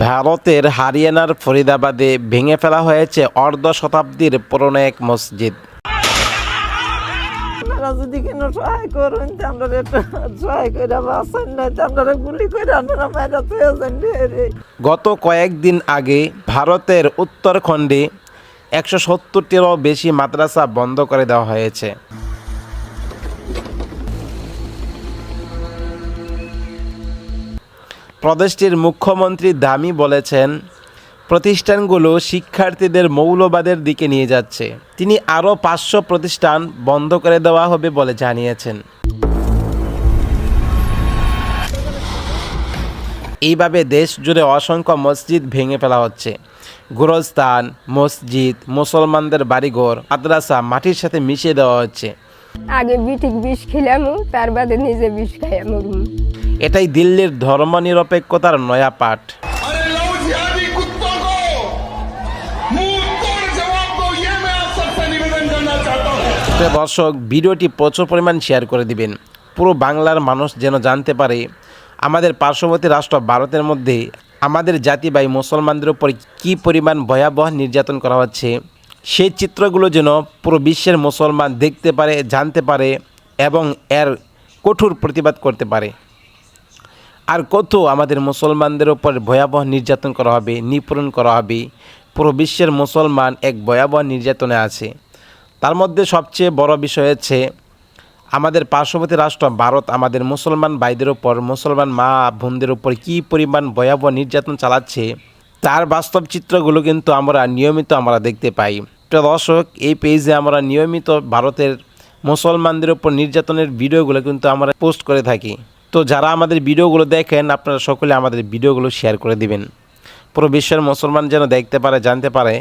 ভারতের হরিয়ানার ফরিদাবাদে ভেঙে ফেলা হয়েছে অর্ধ শতাব্দীর পুরনো এক মসজিদ। আপনারা যদি কেন সহায় করুন, আমরা একটু সহায় করে বাঁচান, না আমরা গুলি করে আপনারা মায়েরা পেয়ে যান। গত কয়েকদিন আগে ভারতের উত্তরাখণ্ডে 170টিরও বেশি মাদ্রাসা বন্ধ করে দেওয়া হয়েছে। প্রদেশটির মুখ্যমন্ত্রী দামি বলেছেন, প্রতিষ্ঠানগুলো শিক্ষার্থীদের মৌলবাদের দিকে নিয়ে যাচ্ছে। তিনি আরও 500 প্রতিষ্ঠান বন্ধ করে দেওয়া হবে বলে জানিয়েছেন। এইভাবে দেশ জুড়ে অসংখ্য মসজিদ ভেঙে ফেলা হচ্ছে। গোরস্থান, মসজিদ, মুসলমানদের বাড়িঘর, মাদ্রাসা মাটির সাথে মিশিয়ে দেওয়া হচ্ছে। আগে বিঠিক বিষ খেলাম, তার বাদে নিজে বিষ খাইয়া মরুম। এটাই দিল্লির ধর্মনিরপেক্ষতার নয়া পাঠ। দর্শক, ভিডিওটি প্রচুর পরিমাণ শেয়ার করে দিবেন, পুরো বাংলার মানুষ যেন জানতে পারে আমাদের পার্শ্ববর্তী রাষ্ট্র ভারতের মধ্যে আমাদের জাতি ভাই মুসলমানদের উপর কী পরিমাণ ভয়াবহ নির্যাতন করা হচ্ছে। সেই চিত্রগুলো যেন পুরো বিশ্বের মুসলমান দেখতে পারে, জানতে পারে এবং এর কঠোর প্রতিবাদ করতে পারে। আর কত আমাদের মুসলমানদের উপর ভয়াবহ নির্যাতন করা হবে, নিপীড়ন করা হবে। পুরো বিশ্বের মুসলমান এক ভয়াবহ নির্যাতনে আছে। তার মধ্যে সবচেয়ে বড় বিষয় হচ্ছে আমাদের পার্শ্ববর্তী রাষ্ট্র ভারত আমাদের মুসলমান ভাইদের উপর, মুসলমান মা বোনদের উপর কী পরিমাণ ভয়াবহ নির্যাতন চালাচ্ছে তার বাস্তব চিত্রগুলো কিন্তু আমরা নিয়মিত দেখতে পাই। তো দর্শক, এই পেজে আমরা নিয়মিত ভারতের মুসলমানদের উপর নির্যাতনের ভিডিওগুলো কিন্তু আমরা পোস্ট করে থাকি। তো যারা আমাদের ভিডিওগুলো দেখেন, আপনারা সকলে আমাদের ভিডিওগুলো শেয়ার করে দিবেন, পুরো বিশ্বের মুসলমান যেন দেখতে পারে, জানতে পারে।